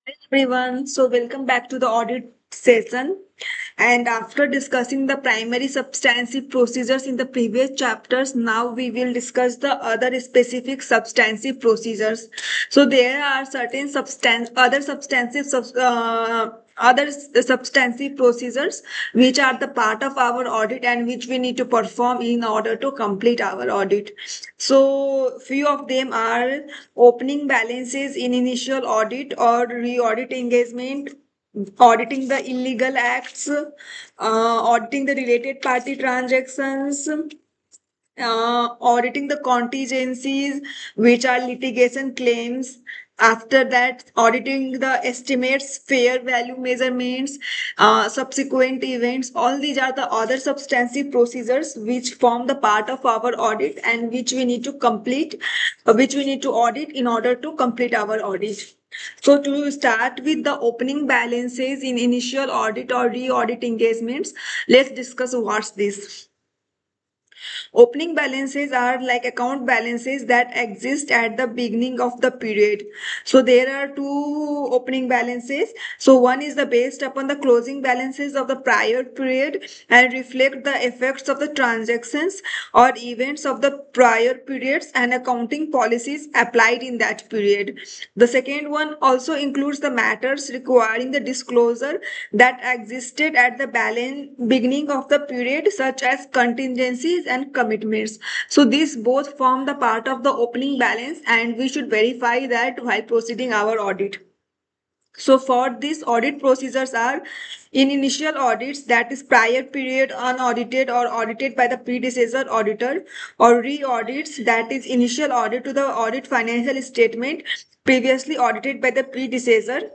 Hi everyone, so welcome back to the audit session. And after discussing the primary substantive procedures in the previous chapters, now we will discuss the other specific substantive procedures. So there are certain other substantive procedures which are the part of our audit and which we need to perform in order to complete our audit. So few of them are opening balances in initial audit or re-audit engagement, auditing the illegal acts, auditing the related party transactions, auditing the contingencies, which are litigation claims. After that, auditing the estimates, fair value measurements, subsequent events. All these are the other substantive procedures which form the part of our audit and which we need to complete, which we need to audit in order to complete our audit. So to start with the opening balances in initial audit or re-audit engagements, let's discuss what's this. Opening balances are like account balances that exist at the beginning of the period. So there are two opening balances. So one is the based upon the closing balances of the prior period and reflect the effects of the transactions or events of the prior periods and accounting policies applied in that period. The second one also includes the matters requiring the disclosure that existed at the beginning of the period, such as contingencies and commitments. So these both form the part of the opening balance, and we should verify that while proceeding our audit. So for this, audit procedures are in initial audits, that is prior period unaudited or audited by the predecessor auditor, or re-audits, that is initial audit to the audit financial statement previously audited by the predecessor.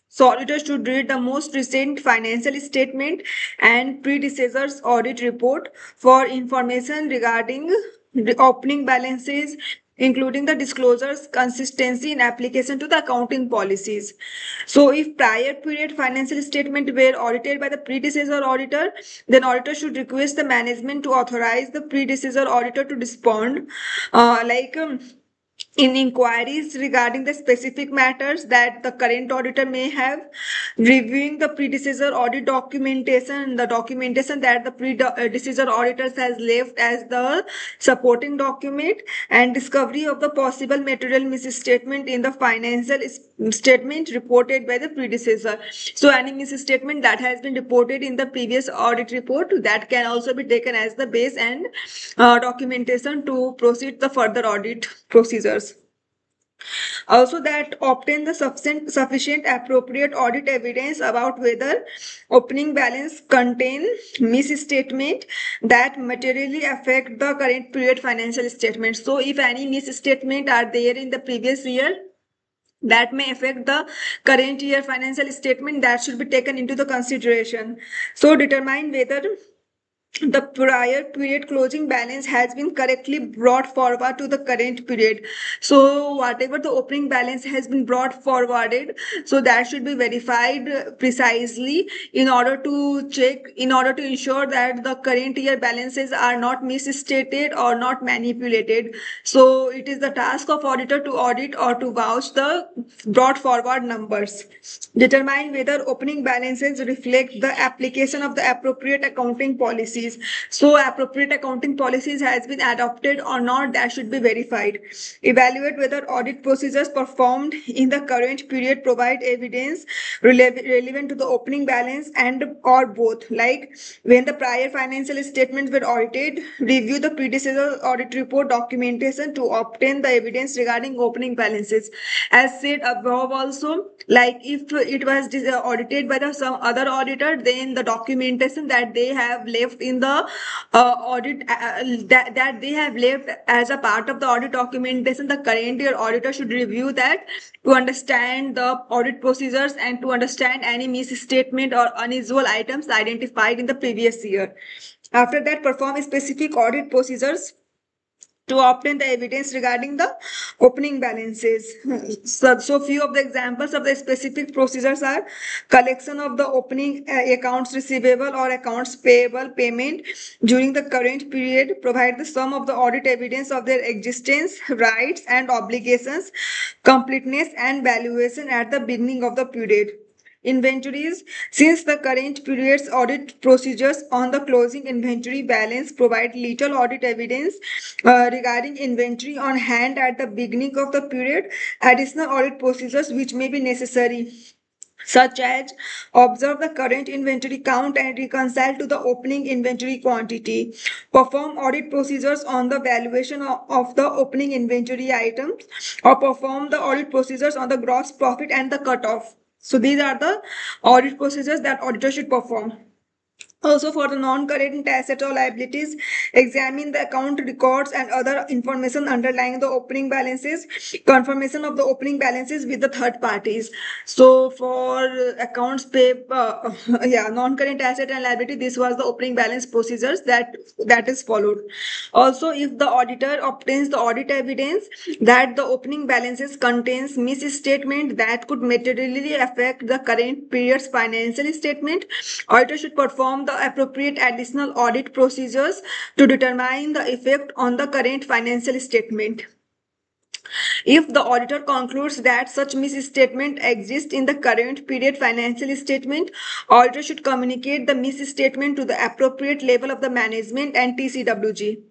So auditors should read the most recent financial statement and predecessor's audit report for information regarding the opening balances, including the disclosures, consistency in application to the accounting policies. So if prior period financial statement were audited by the predecessor auditor, then auditor should request the management to authorize the predecessor auditor to respond. In inquiries regarding the specific matters that the current auditor may have, reviewing the predecessor audit documentation, the documentation that the predecessor auditors has left as the supporting document, and discovery of the possible material misstatement in the financial statement reported by the predecessor. So any misstatement that has been reported in the previous audit report, that can also be taken as the base and documentation to proceed the further audit procedures. Also, that obtain the sufficient appropriate audit evidence about whether opening balance contain misstatement that materially affect the current period financial statement. So if any misstatement are there in the previous year that may affect the current year financial statement, that should be taken into the consideration. So determine whether the prior period closing balance has been correctly brought forward to the current period. So whatever the opening balance has been brought forwarded, so that should be verified precisely in order to check, in order to ensure that the current year balances are not misstated or not manipulated. So it is the task of auditor to audit or to vouch the brought forward numbers. Determine whether opening balances reflect the application of the appropriate accounting policies. So appropriate accounting policies has been adopted or not, that should be verified. Evaluate whether audit procedures performed in the current period provide evidence relevant to the opening balance and or both. Like when the prior financial statements were audited, review the predecessor audit report documentation to obtain the evidence regarding opening balances. As said above also, like if it was audited by some other auditor, then the documentation that they have left in the audit that they have left as a part of the audit documentation, the current year auditor should review that to understand the audit procedures and to understand any misstatement or unusual items identified in the previous year. After that, perform specific audit procedures to obtain the evidence regarding the opening balances. So few of the examples of the specific procedures are collection of the opening accounts receivable or accounts payable payment during the current period, provide the sum of the audit evidence of their existence, rights and obligations, completeness and valuation at the beginning of the period. Inventories. Since the current period's audit procedures on the closing inventory balance provide little audit evidence regarding inventory on hand at the beginning of the period, additional audit procedures which may be necessary, such as observe the current inventory count and reconcile to the opening inventory quantity, perform audit procedures on the valuation of the opening inventory items, or perform the audit procedures on the gross profit and the cutoff. So these are the audit procedures that auditor should perform. Also, for the non-current assets or liabilities, examine the account records and other information underlying the opening balances, confirmation of the opening balances with the third parties. So, for accounts payable, non-current asset and liability, this was the opening balance procedures that is followed. Also, if the auditor obtains the audit evidence that the opening balances contains misstatement that could materially affect the current period's financial statement, auditor should perform the appropriate additional audit procedures to determine the effect on the current financial statement. If the auditor concludes that such misstatement exists in the current period financial statement, auditor should communicate the misstatement to the appropriate level of the management and TCWG.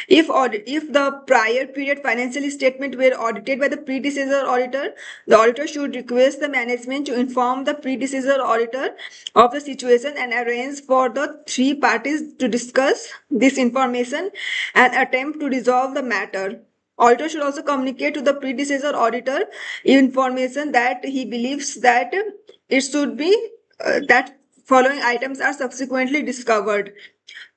If the prior period financial statement were audited by the predecessor auditor, the auditor should request the management to inform the predecessor auditor of the situation and arrange for the three parties to discuss this information and attempt to resolve the matter. Auditor should also communicate to the predecessor auditor information that he believes that it should be that following items are subsequently discovered.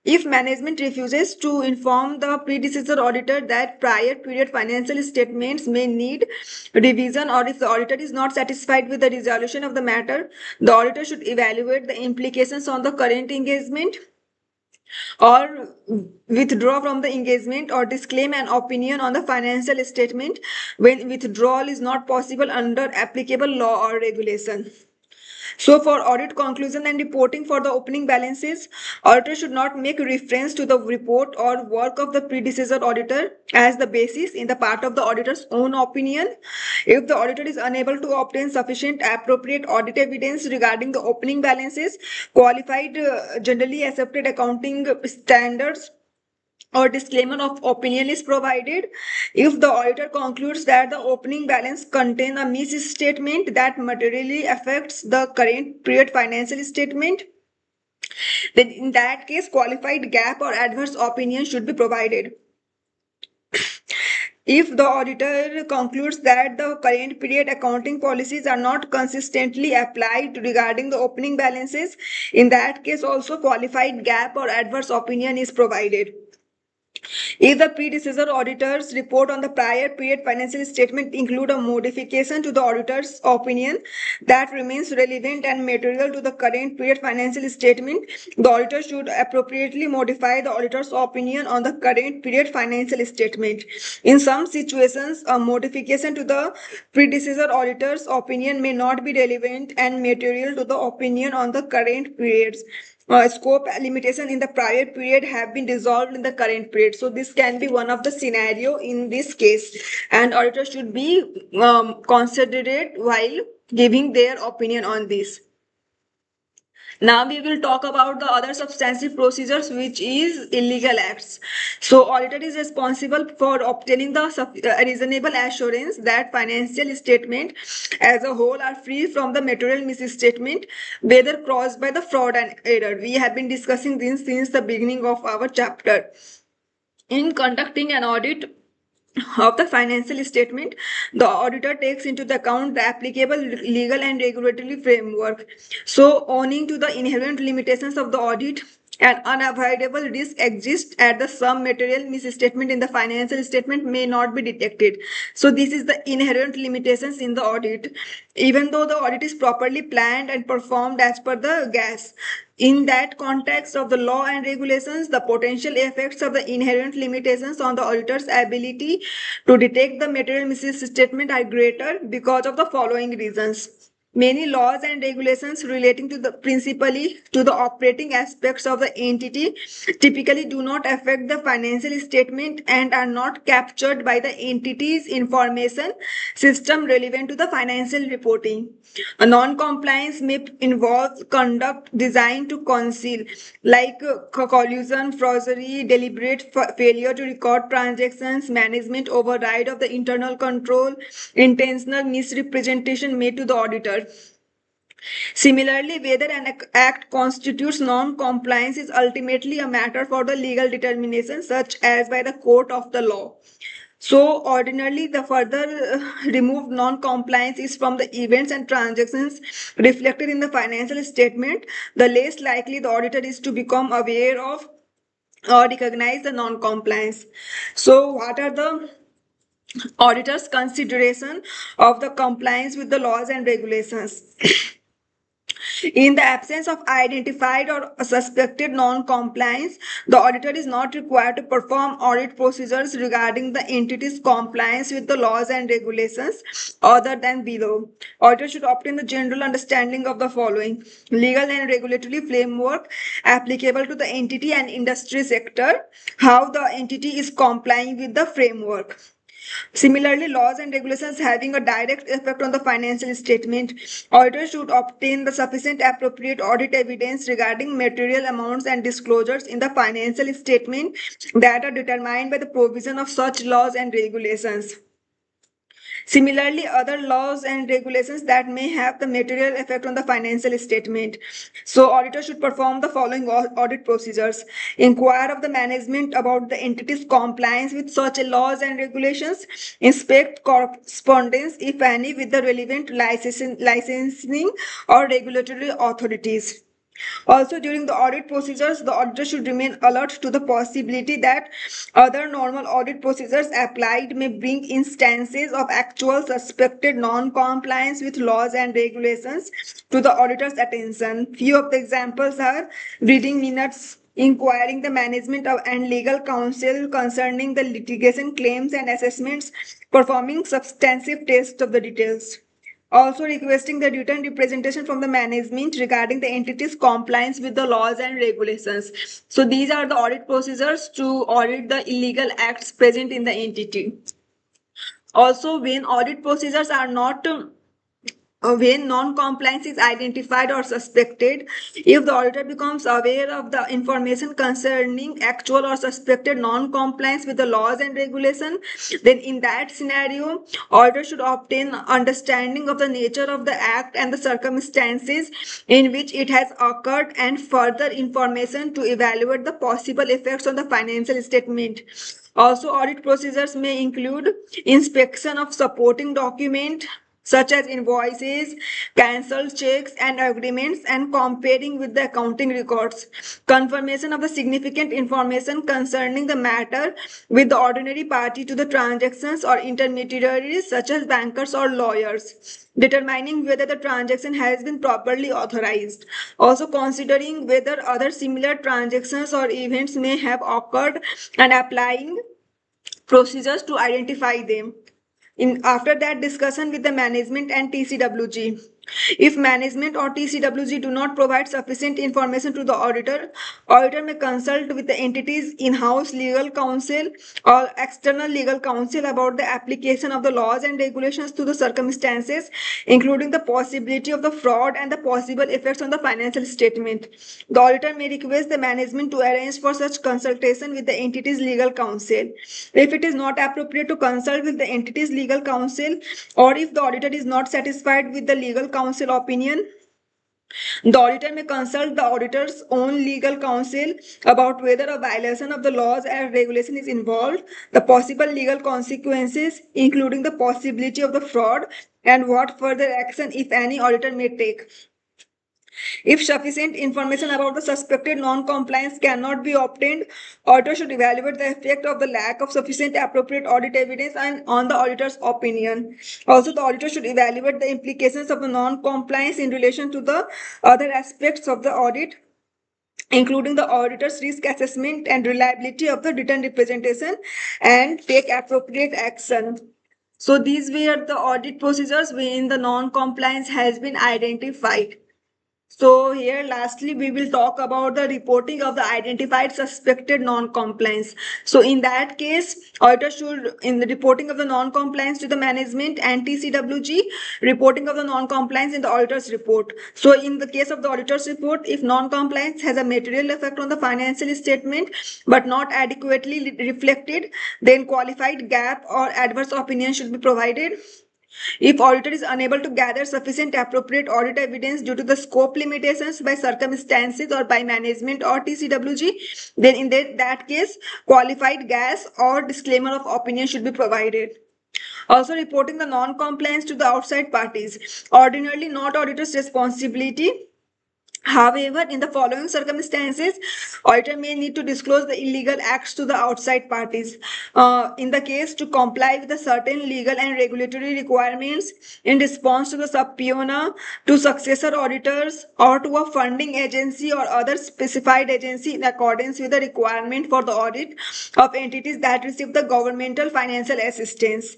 If management refuses to inform the predecessor auditor that prior period financial statements may need revision, or if the auditor is not satisfied with the resolution of the matter, the auditor should evaluate the implications on the current engagement or withdraw from the engagement or disclaim an opinion on the financial statement when withdrawal is not possible under applicable law or regulation. So for audit conclusion and reporting for the opening balances, auditor should not make reference to the report or work of the predecessor auditor as the basis in the part of the auditor's own opinion. If the auditor is unable to obtain sufficient appropriate audit evidence regarding the opening balances, qualified generally accepted accounting standards or disclaimer of opinion is provided. If the auditor concludes that the opening balance contains a misstatement that materially affects the current period financial statement, then in that case, qualified gap or adverse opinion should be provided. If the auditor concludes that the current period accounting policies are not consistently applied regarding the opening balances, in that case also qualified gap or adverse opinion is provided. If the predecessor auditor's report on the prior period financial statement include a modification to the auditor's opinion that remains relevant and material to the current period financial statement, the auditor should appropriately modify the auditor's opinion on the current period financial statement. In some situations, a modification to the predecessor auditor's opinion may not be relevant and material to the opinion on the current period's scope limitation in the prior period have been resolved in the current period. So this can be one of the scenario in this case, and auditor should be considerate while giving their opinion on this. Now we will talk about the other substantive procedures, which is illegal acts. So auditor is responsible for obtaining the reasonable assurance that financial statement as a whole are free from the material misstatement, whether caused by the fraud and error. We have been discussing this since the beginning of our chapter. In conducting an audit of the financial statement, the auditor takes into the account the applicable legal and regulatory framework. So, owing to the inherent limitations of the audit An unavoidable risk exists at the some material misstatement in the financial statement may not be detected. So this is the inherent limitations in the audit. Even though the audit is properly planned and performed as per the GAS, in that context of the law and regulations, the potential effects of the inherent limitations on the auditor's ability to detect the material misstatement are greater because of the following reasons. Many laws and regulations relating to the principally to the operating aspects of the entity typically do not affect the financial statement and are not captured by the entity's information system relevant to the financial reporting. A non-compliance may involve conduct designed to conceal, like collusion, forgery, deliberate failure to record transactions, management override of the internal control, intentional misrepresentation made to the auditor. Similarly, whether an act constitutes non-compliance is ultimately a matter for the legal determination, such as by the court of the law. So, ordinarily, the further removed non-compliance is from the events and transactions reflected in the financial statement, the less likely the auditor is to become aware of or recognize the non-compliance. So, what are the auditor's consideration of the compliance with the laws and regulations? In the absence of identified or suspected non-compliance, the auditor is not required to perform audit procedures regarding the entity's compliance with the laws and regulations other than below. Auditor should obtain the general understanding of the following: legal and regulatory framework applicable to the entity and industry sector, how the entity is complying with the framework. Similarly, laws and regulations having a direct effect on the financial statement, auditors should obtain the sufficient appropriate audit evidence regarding material amounts and disclosures in the financial statement that are determined by the provision of such laws and regulations. Similarly, other laws and regulations that may have the material effect on the financial statement. So, auditor should perform the following audit procedures: inquire of the management about the entity's compliance with such laws and regulations, inspect correspondence, if any, with the relevant licensing or regulatory authorities. Also, during the audit procedures, the auditor should remain alert to the possibility that other normal audit procedures applied may bring instances of actual suspected non-compliance with laws and regulations to the auditor's attention. Few of the examples are reading minutes, inquiring the management of and legal counsel concerning the litigation claims and assessments, performing substantive tests of the details. Also requesting the written representation from the management regarding the entity's compliance with the laws and regulations. So these are the audit procedures to audit the illegal acts present in the entity. Also, when audit procedures are not when non-compliance is identified or suspected, if the auditor becomes aware of the information concerning actual or suspected non-compliance with the laws and regulation, then in that scenario, auditor should obtain understanding of the nature of the act and the circumstances in which it has occurred and further information to evaluate the possible effects on the financial statement. Also, audit procedures may include inspection of supporting document such as invoices, cancelled checks and agreements, and comparing with the accounting records. Confirmation of the significant information concerning the matter with the ordinary party to the transactions or intermediaries such as bankers or lawyers. Determining whether the transaction has been properly authorized. Also considering whether other similar transactions or events may have occurred and applying procedures to identify them. After that, discussion with the management and TCWG. If management or TCWG do not provide sufficient information to the auditor may consult with the entity's in-house legal counsel or external legal counsel about the application of the laws and regulations to the circumstances, including the possibility of the fraud and the possible effects on the financial statement. The auditor may request the management to arrange for such consultation with the entity's legal counsel. If it is not appropriate to consult with the entity's legal counsel, or if the auditor is not satisfied with the legal counsel opinion, the auditor may consult the auditor's own legal counsel about whether a violation of the laws and regulation is involved, the possible legal consequences, including the possibility of the fraud, and what further action, if any, auditor may take. If sufficient information about the suspected non-compliance cannot be obtained, auditor should evaluate the effect of the lack of sufficient appropriate audit evidence and on the auditor's opinion. Also, the auditor should evaluate the implications of the non-compliance in relation to the other aspects of the audit, including the auditor's risk assessment and reliability of the written representation, and take appropriate action. So these were the audit procedures wherein the non-compliance has been identified. So here lastly we will talk about the reporting of the identified suspected non-compliance. So in that case, auditor should, in the reporting of the non-compliance to the management and TCWG, reporting of the non-compliance in the auditor's report. So in the case of the auditor's report, if non-compliance has a material effect on the financial statement but not adequately reflected, then qualified gap or adverse opinion should be provided. If auditor is unable to gather sufficient appropriate audit evidence due to the scope limitations by circumstances or by management or TCWG, then in that case, qualified gas or disclaimer of opinion should be provided. Also, reporting the non-compliance to the outside parties. Ordinarily, not auditor's responsibility. However, in the following circumstances, auditor may need to disclose the illegal acts to the outside parties. In the case to comply with the certain legal and regulatory requirements in response to the subpoena to successor auditors or to a funding agency or other specified agency in accordance with the requirement for the audit of entities that receive the governmental financial assistance.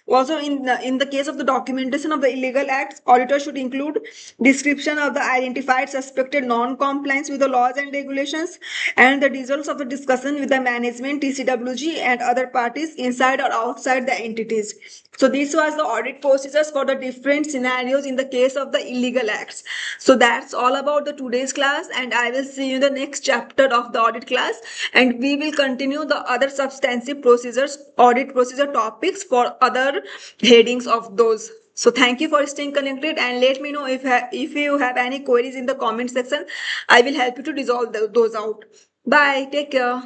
Also, in the case of the documentation of the illegal acts, auditor should include description of the identified suspected non-compliance with the laws and regulations and the results of the discussion with the management, TCWG, and other parties inside or outside the entities. So this was the audit procedures for the different scenarios in the case of the illegal acts. So that's all about the today's class, and I will see you in the next chapter of the audit class, and we will continue the other substantive procedures, audit procedure topics for other headings of those. So thank you for staying connected, and let me know if you have any queries in the comment section. I will help you to resolve those out. Bye. Take care.